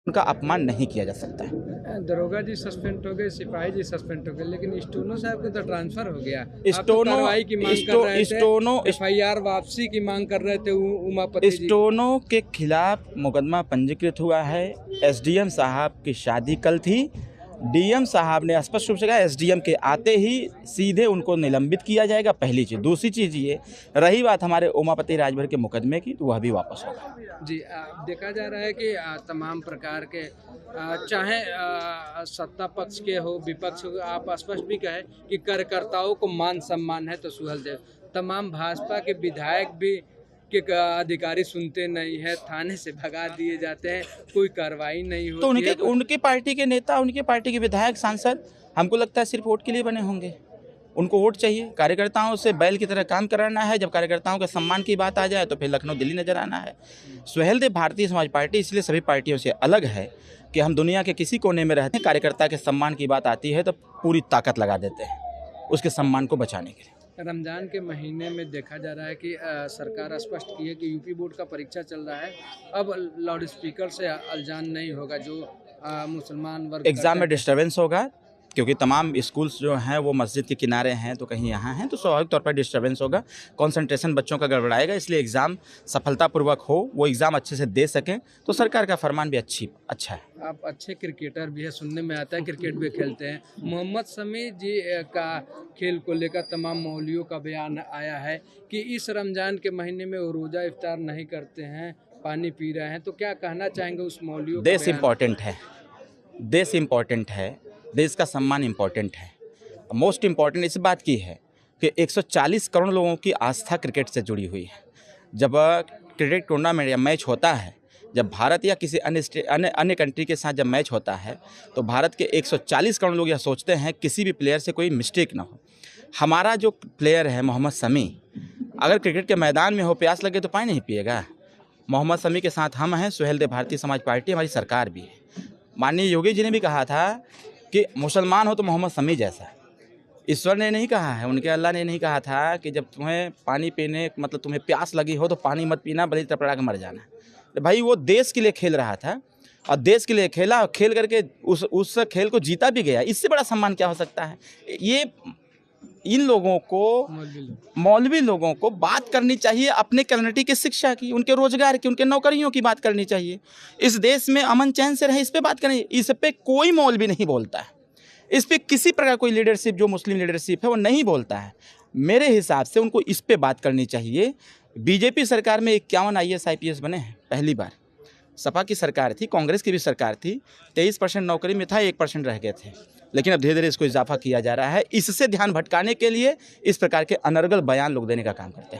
उनका अपमान नहीं किया जा सकता है। दरोगा जी सस्पेंड हो गए, सिपाही जी सस्पेंड हो गए, लेकिन स्टोनो साहब को तो ट्रांसफर हो गया। आप तो स्टोनो कार्रवाई की मांग कर रहे थे, स्टोनो एफआईआर वापसी की मांग कर रहे थे उमापति जी। स्टोनो के खिलाफ मुकदमा पंजीकृत हुआ है। एसडीएम साहब की शादी कल थी। डीएम साहब ने स्पष्ट रूप से कहा एसडीएम के आते ही सीधे उनको निलंबित किया जाएगा, पहली चीज़। दूसरी चीज़ ये रही बात हमारे उमापति राजभर के मुकदमे की, तो वह भी वापस होगा। जी, देखा जा रहा है कि तमाम प्रकार के चाहे सत्ता पक्ष के हो, विपक्ष हो, आप स्पष्ट भी कहें कि कार्यकर्ताओं को मान सम्मान है तो सुहेलदेव, तमाम भाजपा के विधायक भी के अधिकारी सुनते नहीं है, थाने से भगा दिए जाते हैं, कोई कार्रवाई नहीं तो होती है। उनके पार्टी के नेता, उनके पार्टी के विधायक, सांसद हमको लगता है सिर्फ वोट के लिए बने होंगे। उनको वोट चाहिए, कार्यकर्ताओं से बैल की तरह काम कराना है। जब कार्यकर्ताओं के सम्मान की बात आ जाए तो फिर लखनऊ दिल्ली नजर आना है। सुहेलदेव भारतीय समाज पार्टी इसलिए सभी पार्टियों से अलग है कि हम दुनिया के किसी कोने में रहते हैं, कार्यकर्ता के सम्मान की बात आती है तो पूरी ताकत लगा देते हैं उसके सम्मान को बचाने के लिए। रमजान के महीने में देखा जा रहा है कि सरकार स्पष्ट की है कि यूपी बोर्ड का परीक्षा चल रहा है, अब लाउड स्पीकर से अजान नहीं होगा, जो मुसलमान वर्ग एग्ज़ाम में डिस्टर्बेंस होगा क्योंकि तमाम स्कूल्स जो हैं वो मस्जिद के किनारे हैं, तो कहीं यहाँ हैं, तो स्वाभाविक तौर पर डिस्टर्बेंस होगा, कंसंट्रेशन बच्चों का गड़बड़ाएगा। इसलिए एग्ज़ाम सफलतापूर्वक हो, वो एग्ज़ाम अच्छे से दे सकें, तो सरकार का फरमान भी अच्छा है। आप अच्छे क्रिकेटर भी है, सुनने में आता है क्रिकेट भी खेलते हैं। मोहम्मद शमी जी का खेल को लेकर तमाम मौलवियों का बयान आया है कि इस रमज़ान के महीने में वो रोज़ा इफ्तार नहीं करते हैं, पानी पी रहे हैं, तो क्या कहना चाहेंगे उस मौलवियों का? देश इम्पॉर्टेंट है, देश इम्पॉर्टेंट है, देश का सम्मान इम्पॉर्टेंट है। मोस्ट इम्पॉर्टेंट इस बात की है कि 140 करोड़ लोगों की आस्था क्रिकेट से जुड़ी हुई है। जब क्रिकेट टूर्नामेंट या मैच होता है, जब भारत या किसी अन्य कंट्री के साथ जब मैच होता है, तो भारत के 140 करोड़ लोग यह सोचते हैं किसी भी प्लेयर से कोई मिस्टेक ना हो। हमारा जो प्लेयर है मोहम्मद शमी, अगर क्रिकेट के मैदान में हो, प्यास लगे तो पानी नहीं पिएगा। मोहम्मद शमी के साथ हम हैं, सुहेलदेव भारतीय समाज पार्टी, हमारी सरकार भी है। माननीय योगी जी ने भी कहा था कि मुसलमान हो तो मोहम्मद शमी जैसा। ईश्वर ने नहीं कहा है, उनके अल्लाह ने नहीं कहा था कि जब तुम्हें पानी पीने मतलब तुम्हें प्यास लगी हो तो पानी मत पीना, भले तड़पड़ा के मर जाना। तो भाई वो देश के लिए खेल रहा था और देश के लिए खेला और खेल करके उस खेल को जीता भी गया। इससे बड़ा सम्मान क्या हो सकता है? ये इन लोगों को, मौलवी लोगों को बात करनी चाहिए अपने कम्युनिटी की शिक्षा की, उनके रोजगार की, उनके नौकरियों की बात करनी चाहिए। इस देश में अमन चैन से रहे, इस पे बात करनी। इस पे कोई मौलवी नहीं बोलता है, इस पे किसी प्रकार कोई लीडरशिप जो मुस्लिम लीडरशिप है वो नहीं बोलता है। मेरे हिसाब से उनको इस पे बात करनी चाहिए। बीजेपी सरकार में 51 IAS IPS बने हैं पहली बार। सपा की सरकार थी, कांग्रेस की भी सरकार थी, 23% नौकरी में था, 1% रह गए थे, लेकिन अब धीरे धीरे इसको इजाफा किया जा रहा है। इससे ध्यान भटकाने के लिए इस प्रकार के अनर्गल बयान लोग देने का काम करते हैं।